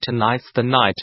Tonight's the night.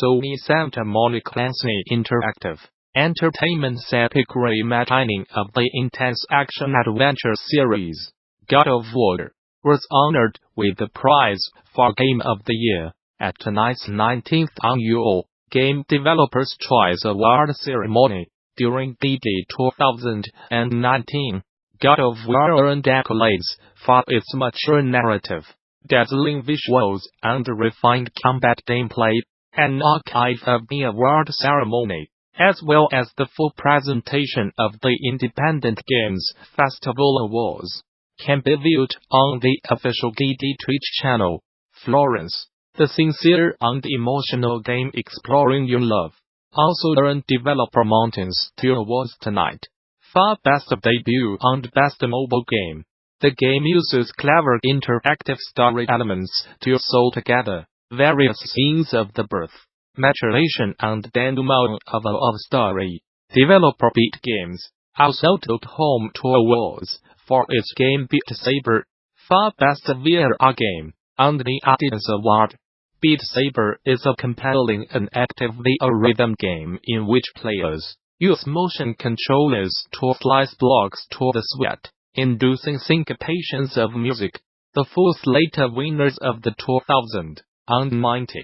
Sony Santa Monica Clancy Interactive Entertainment's epic reimagining of the intense action-adventure series, God of War, was honored with the prize for Game of the Year at tonight's 19th annual Game Developers Choice Award ceremony. During DD 2019, God of War earned accolades for its mature narrative, dazzling visuals, and refined combat gameplay. An archive of the award ceremony, as well as the full presentation of the Independent Games Festival Awards, can be viewed on the official DD Twitch channel. Florence, the sincere and emotional game exploring your love, also earned Developer Mountain's 2 awards tonight. For Best Debut and Best Mobile Game, the game uses clever interactive story elements to sew together various scenes of the birth, maturation, and denouement of a love story. Developer Beat Games also took home 2 awards for its game Beat Saber, for Best VR Game, and the Audience Award. Beat Saber is a compelling and active VR rhythm game in which players use motion controllers to slice blocks to the sweat, inducing syncopations of music. The full slate of winners of the 2019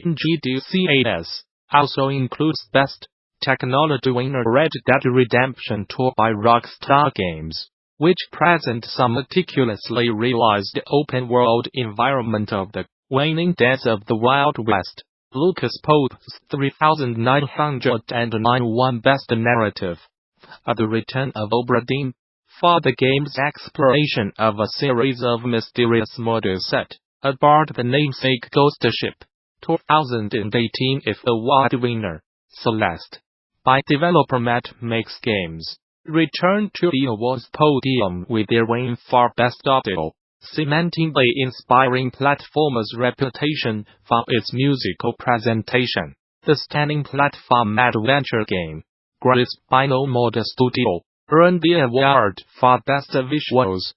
GDC8S also includes Best Technology winner Red Dead Redemption 2 by Rockstar Games, which present some meticulously realized open-world environment of the waning days of the Wild West. Lucas Pope's 3909 won Best Narrative for The Return of Obra Dinn, for the game's exploration of a series of mysterious models set aboard the namesake ghost ship. 2018 IF Award winner, Celeste, by developer Matt Makes Games, returned to the awards podium with their win for Best Audio, cementing the inspiring platformer's reputation for its musical presentation. The stunning platform adventure game, Grace by No Mode Studio, earned the award for Best Visuals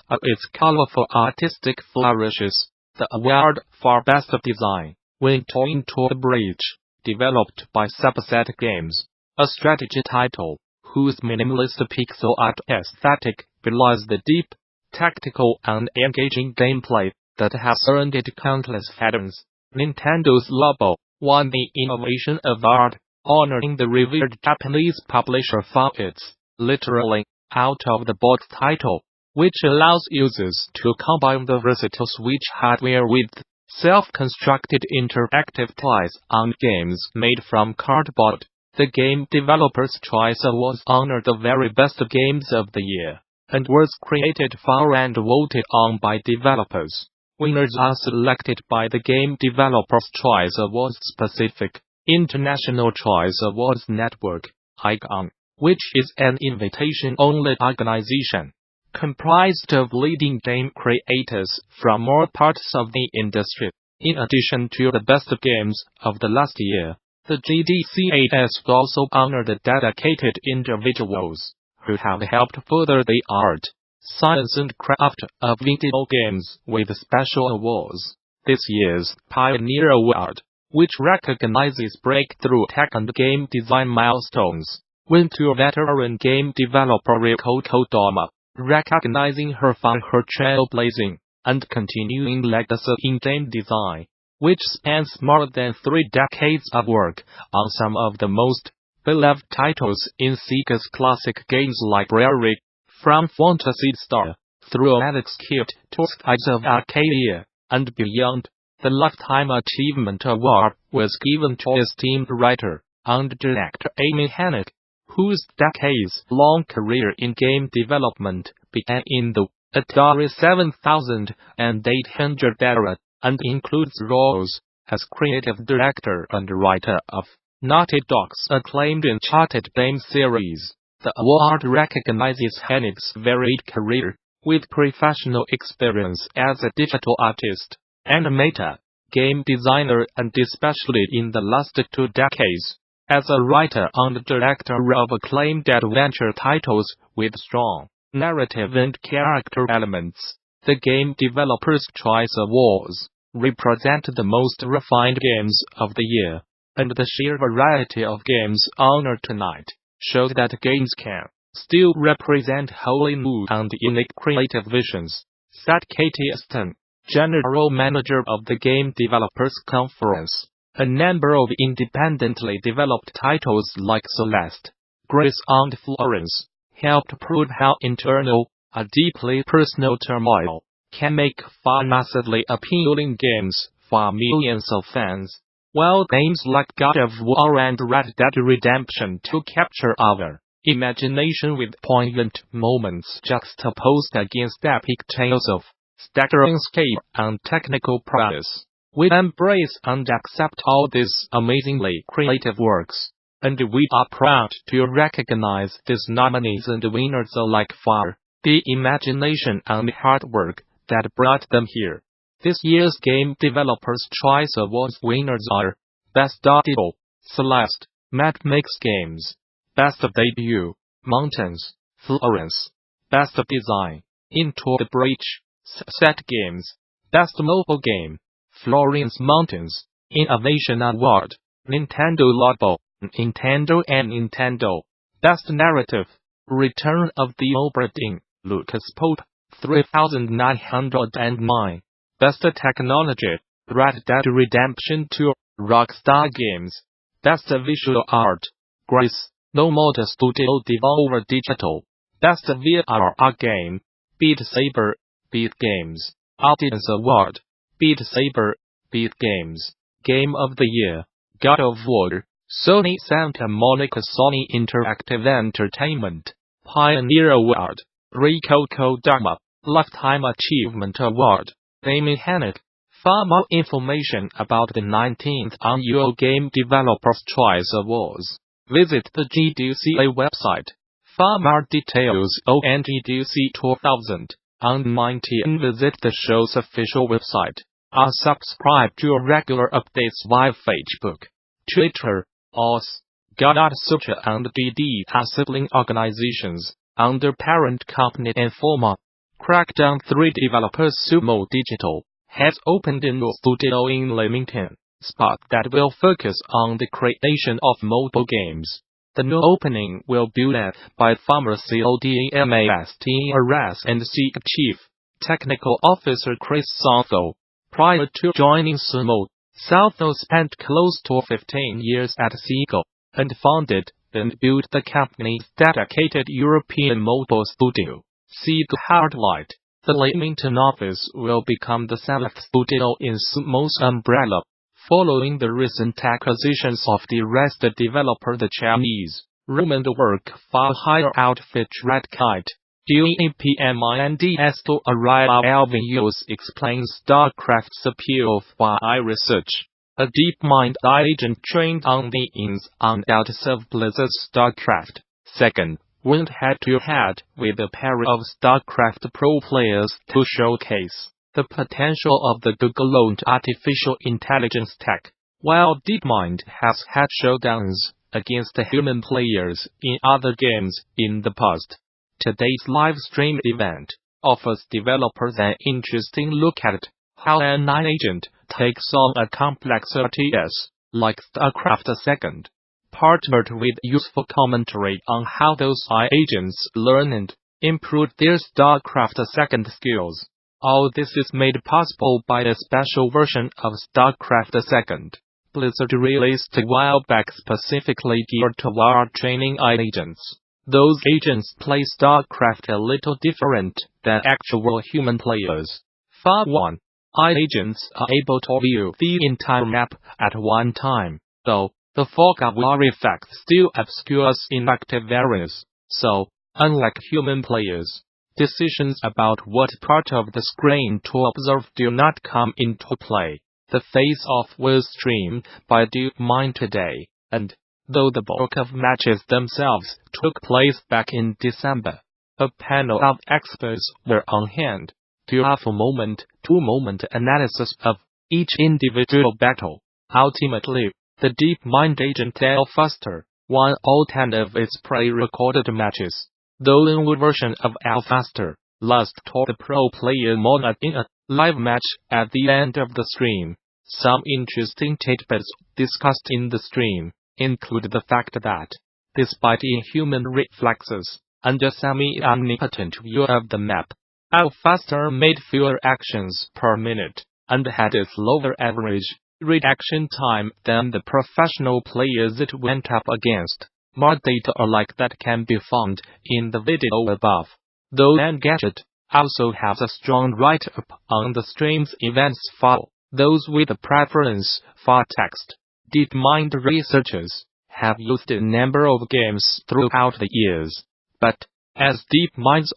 for its colorful artistic flourishes. The award for Best Design went to Into the Breach, developed by Subset Games, a strategy title whose minimalist pixel art aesthetic belies the deep, tactical, and engaging gameplay that has earned it countless fans. Nintendo's Labo won the Innovation Award, honoring the revered Japanese publisher for its literally out-of-the-box title, which allows users to combine the versatile Switch hardware with self-constructed interactive toys and games made from cardboard. The Game Developers Choice Awards honor the very best games of the year, and was created for and voted on by developers. Winners are selected by the Game Developers Choice Awards Pacific International Choice Awards Network, ICON, which is an invitation-only organization comprised of leading game creators from all parts of the industry. In addition to the best games of the last year, the GDC8S also honored dedicated individuals who have helped further the art, science, and craft of video games with special awards. This year's Pioneer Award, which recognizes breakthrough tech and game design milestones, went to veteran game developer Riko Kodama, recognizing her for her trailblazing and continuing legacy in game design, which spans more than 3 decades of work on some of the most beloved titles in Sega's classic games library, from Phantasy Star through Alex Kidd to Skies of Arcadia and beyond. The Lifetime Achievement Award was given to esteemed writer and director Amy Hennig, whose decades-long career in game development began in the Atari 7800 era, and includes roles as creative director and writer of Naughty Dog's acclaimed Uncharted game series. The award recognizes Hennig's varied career, with professional experience as a digital artist, animator, game designer, and especially in the last 2 decades, as a writer and director of acclaimed adventure titles with strong narrative and character elements. The Game Developers Choice Awards represent the most refined games of the year, and the sheer variety of games honored tonight shows that games can still represent wholly new and unique creative visions, said Katie Aston, General Manager of the Game Developers Conference. A number of independently developed titles like Celeste, Grace and Florence helped prove how internal, a deeply personal turmoil can make for massively appealing games for millions of fans, while games like God of War and Red Dead Redemption 2 capture our imagination with poignant moments juxtaposed against epic tales of staggering scale and technical prowess. We embrace and accept all these amazingly creative works, and we are proud to recognize these nominees and winners alike for the imagination and hard work that brought them here. This year's Game Developers' Choice Awards winners are Best Title, Celeste, Mad Mix Games, Best Debut, Mountains, Florence, Best Design, Into the Breach, Set Games, Best Mobile Game, Florence Mountains, Innovation Award, Nintendo Labo, Nintendo and Nintendo, Best Narrative, Return of the Obra Dinn, Lucas Pope, 3909, Best Technology, Red Dead Redemption 2, Rockstar Games, Best Visual Art, Grace, Nomad Studio Devolver Digital, Best VR Game, Beat Saber, Beat Games, Audience Award, Beat Saber, Beat Games, Game of the Year, God of War, Sony Santa Monica Sony Interactive Entertainment, Pioneer Award, Rico Kodama, Lifetime Achievement Award, Amy Hennig. For more information about the 19th Annual Game Developers' Choice Awards, visit the GDCA website. For more details on GDC 2019, visit the show's official website, or subscribe to regular updates via Facebook, Twitter, OS, Gamasutra and DD are sibling organizations under parent company Informa. Crackdown 3 developers Sumo Digital has opened a new studio in Leamington, spot that will focus on the creation of mobile games. The new opening will be led by former CODMASTERS and SEEK Chief Technical Officer Chris Southo. Prior to joining Sumo, Southo spent close to 15 years at Seagull, and founded and built the company's dedicated European mobile studio, Seagull Hardlight. The Leamington office will become the 7th studio in Sumo's umbrella, following the recent acquisitions of the rest developer the Chinese rumored work for hire outfit Red Kite. DEPMINDS to Arrival Alvin Yos explains StarCraft's appeal for iResearch. A DeepMind agent trained on the ins and outs of Blizzard's StarCraft. Second, went head-to-head with a pair of StarCraft pro players to showcase the potential of the Google-owned artificial intelligence tech, while DeepMind has had showdowns against human players in other games in the past. Today's live stream event offers developers an interesting look at how an agent takes on a complex RTS, like StarCraft II, partnered with useful commentary on how those agents learn and improve their StarCraft II skills. All this is made possible by a special version of StarCraft II Blizzard released a while back specifically geared toward training agents. Those agents play StarCraft a little different than actual human players. For one, agents are able to view the entire map at one time, though the fog of war effect still obscures inactive areas. So, unlike human players, decisions about what part of the screen to observe do not come into play. The face-off was streamed by DeepMind today, and though the bulk of matches themselves took place back in December, a panel of experts were on hand to offer moment-to-moment analysis of each individual battle. Ultimately, the DeepMind agent Al Foster won all 10 of its pre-recorded matches. The new version of Al Foster lost to the pro player Mona in a live match at the end of the stream. Some interesting tidbits discussed in the stream include the fact that, despite inhuman reflexes and a semi-omnipotent view of the map, Alphaster made fewer actions per minute and had a slower average reaction time than the professional players it went up against. More data like that can be found in the video above. Though Engadget also has a strong write-up on the stream's events file. Those with a preference for text. DeepMind researchers have used a number of games throughout the years, but, as DeepMind's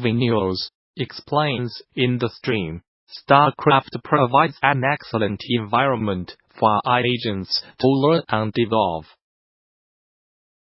News explains in the stream, StarCraft provides an excellent environment for AI agents to learn and evolve.